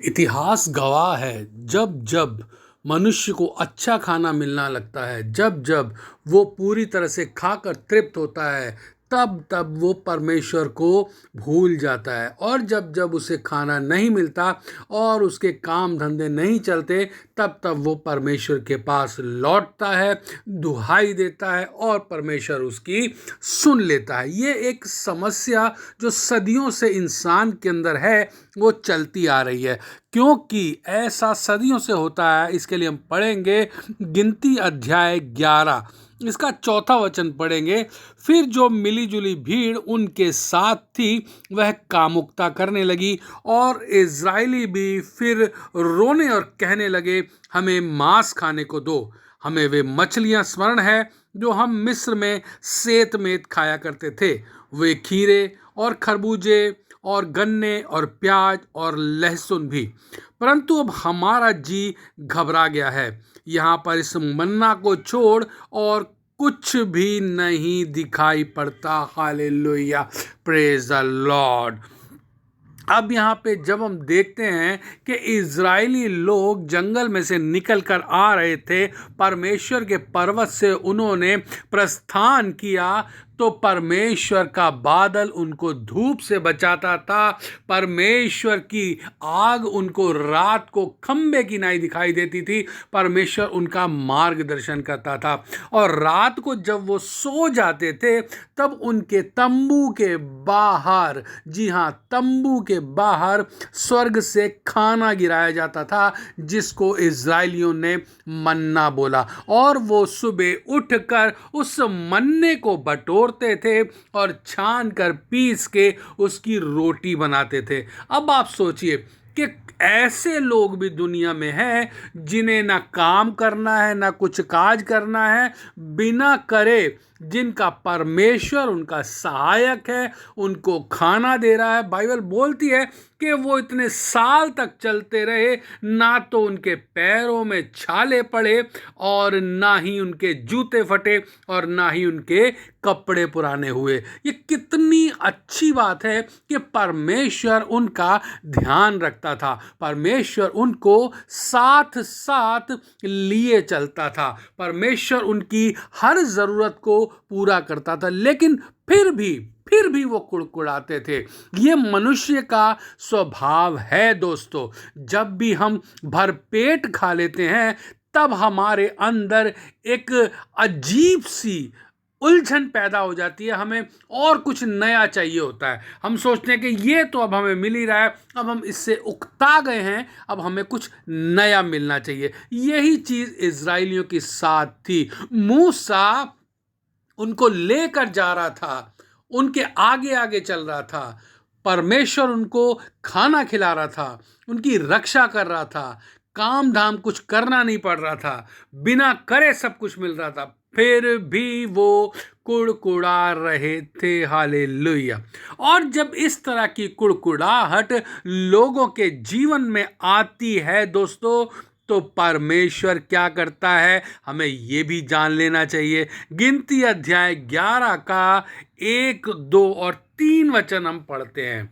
इतिहास गवाह है। जब जब मनुष्य को अच्छा खाना मिलना लगता है, जब जब वो पूरी तरह से खाकर तृप्त होता है, तब तब वो परमेश्वर को भूल जाता है। और जब जब उसे खाना नहीं मिलता और उसके काम धंधे नहीं चलते, तब तब वो परमेश्वर के पास लौटता है, दुहाई देता है और परमेश्वर उसकी सुन लेता है। ये एक समस्या जो सदियों से इंसान के अंदर है, वो चलती आ रही है। क्योंकि ऐसा सदियों से होता है, इसके लिए हम पढ़ेंगे गिनती अध्याय 11, इसका 4वां वचन पढ़ेंगे। फिर जो मिलीजुली भीड़ उनके साथ थी वह कामुकता करने लगी, और इज़राइली भी फिर रोने और कहने लगे, हमें मांस खाने को दो। हमें वे मछलियां स्मरण है जो हम मिस्र में सेतमेत खाया करते थे, वे खीरे और खरबूजे और गन्ने और प्याज और लहसुन भी। परंतु अब हमारा जी घबरा गया है, यहाँ पर इस मन्ना को छोड़ और कुछ भी नहीं दिखाई पड़ता। Hallelujah, praise the Lord. अब यहाँ पे जब हम देखते हैं कि इज़राइली लोग जंगल में से निकल कर आ रहे थे, परमेश्वर के पर्वत से उन्होंने प्रस्थान किया, तो परमेश्वर का बादल उनको धूप से बचाता था। परमेश्वर की आग उनको रात को खंबे की नाई दिखाई देती थी। परमेश्वर उनका मार्गदर्शन करता था। और रात को जब वो सो जाते थे, तब उनके तंबू के बाहर, जी हाँ, तंबू के बाहर स्वर्ग से खाना गिराया जाता था, जिसको इज़राइलियों ने मन्ना बोला। और वो सुबह उठकर उस मन्ने को बटोरते थे और छान कर पीस के उसकी रोटी बनाते थे। अब आप सोचिए कि ऐसे लोग भी दुनिया में हैं जिन्हें ना काम करना है, ना कुछ काज करना है, बिना करे जिनका परमेश्वर उनका सहायक है, उनको खाना दे रहा है। बाइबल बोलती है कि वो इतने साल तक चलते रहे, ना तो उनके पैरों में छाले पड़े और ना ही उनके जूते फटे और ना ही उनके कपड़े पुराने हुए। ये कितनी अच्छी बात है कि परमेश्वर उनका ध्यान रखता था, परमेश्वर उनको साथ साथ लिए चलता था, परमेश्वर उनकी हर ज़रूरत को पूरा करता था। लेकिन फिर भी वो कुड़कुड़ाते थे। ये मनुष्य का स्वभाव है दोस्तों। जब भी हम भरपेट खा लेते हैं, तब हमारे अंदर एक अजीब सी उलझन पैदा हो जाती है। हमें और कुछ नया चाहिए होता है। हम सोचते हैं कि ये तो अब हमें मिल ही रहा है, अब हम इससे उकता गए हैं, अब हमें कुछ नया मिलना चाहिए। यही चीज़ इज़राइलियों के साथ थी। मूसा उनको लेकर जा रहा था, उनके आगे आगे चल रहा था, परमेश्वर उनको खाना खिला रहा था, उनकी रक्षा कर रहा था, काम धाम कुछ करना नहीं पड़ रहा था, बिना करे सब कुछ मिल रहा था, फिर भी वो कुड़कुड़ा रहे थे। हालेलुया। और जब इस तरह की कुड़कुड़ाहट लोगों के जीवन में आती है दोस्तों, तो परमेश्वर क्या करता है, हमें ये भी जान लेना चाहिए। गिनती अध्याय 11 का 1, 2 और 3 वचन हम पढ़ते हैं।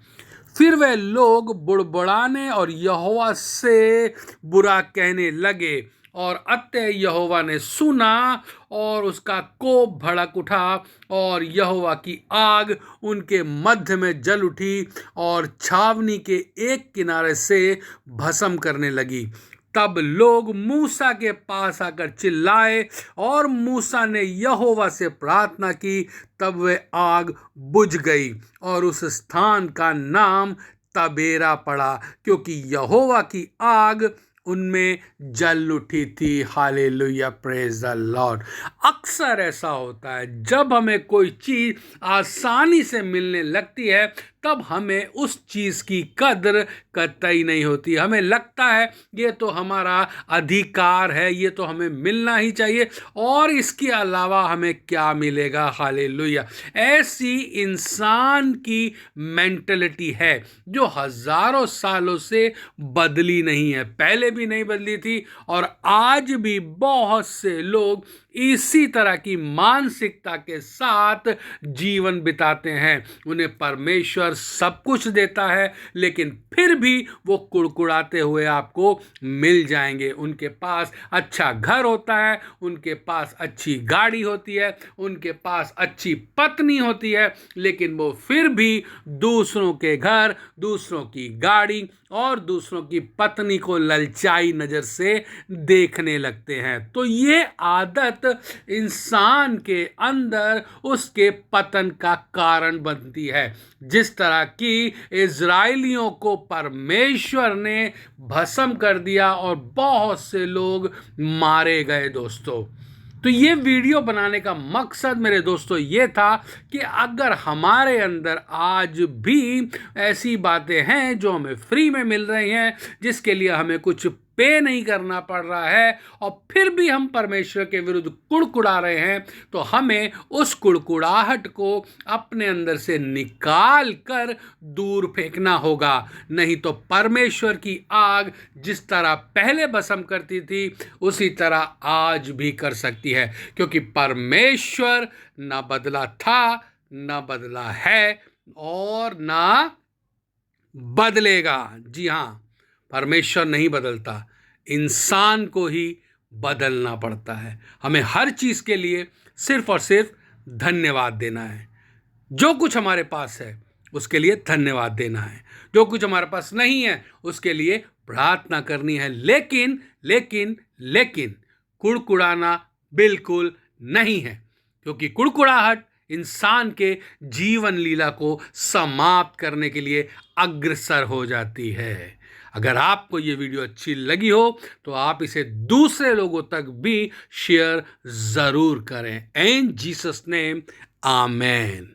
फिर वे लोग बुड़बुड़ाने और यहोवा से बुरा कहने लगे, और अतः यहोवा ने सुना और उसका कोप भड़क उठा, और यहोवा की आग उनके मध्य में जल उठी और छावनी के एक किनारे से भस्म करने लगी। तब लोग मूसा के पास आकर चिल्लाए, और मूसा ने यहोवा से प्रार्थना की। तब वह आग बुझ गई और उस स्थान का नाम तबेरा पड़ा, क्योंकि यहोवा की आग उनमें जल उठी थी। Hallelujah, praise the Lord. अक्सर ऐसा होता है, जब हमें कोई चीज़ आसानी से मिलने लगती है, तब हमें उस चीज़ की कद्र कतई नहीं होती। हमें लगता है ये तो हमारा अधिकार है, ये तो हमें मिलना ही चाहिए, और इसके अलावा हमें क्या मिलेगा। हालेलुया। ऐसी इंसान की मेंटलिटी है जो हजारों सालों से बदली नहीं है, पहले भी नहीं बदली थी, और आज भी बहुत से लोग इसी तरह की मानसिकता के साथ जीवन बिताते हैं। उन्हें परमेश्वर सब कुछ देता है, लेकिन फिर भी वो कुड़कुड़ाते हुए आपको मिल जाएंगे। उनके पास अच्छा घर होता है, उनके पास अच्छी गाड़ी होती है, उनके पास अच्छी पत्नी होती है, लेकिन वो फिर भी दूसरों के घर, दूसरों की गाड़ी और दूसरों की पत्नी को ललचाई नज़र से देखने लगते हैं। तो ये आदत इंसान के अंदर उसके पतन का कारण बनती है। जिस तरह कि इजराइलियों को परमेश्वर ने भस्म कर दिया और बहुत से लोग मारे गए दोस्तों। तो ये वीडियो बनाने का मकसद मेरे दोस्तों ये था कि अगर हमारे अंदर आज भी ऐसी बातें हैं जो हमें फ्री में मिल रही हैं, जिसके लिए हमें कुछ पे नहीं करना पड़ रहा है, और फिर भी हम परमेश्वर के विरुद्ध कुड़कुड़ा रहे हैं, तो हमें उस कुड़कुड़ाहट को अपने अंदर से निकाल कर दूर फेंकना होगा। नहीं तो परमेश्वर की आग जिस तरह पहले भस्म करती थी, उसी तरह आज भी कर सकती है, क्योंकि परमेश्वर ना बदला था, ना बदला है और ना बदलेगा। जी हाँ, परमेश्वर नहीं बदलता, इंसान को ही बदलना पड़ता है। हमें हर चीज़ के लिए सिर्फ और सिर्फ धन्यवाद देना है। जो कुछ हमारे पास है उसके लिए धन्यवाद देना है, जो कुछ हमारे पास नहीं है उसके लिए प्रार्थना करनी है। लेकिन लेकिन लेकिन कुड़कुड़ाना बिल्कुल नहीं है, क्योंकि कुड़कुड़ाहट इंसान के जीवन लीला को समाप्त करने के लिए अग्रसर हो जाती है। अगर आपको ये वीडियो अच्छी लगी हो तो आप इसे दूसरे लोगों तक भी शेयर ज़रूर करें। इन जीसस नेम, आमेन।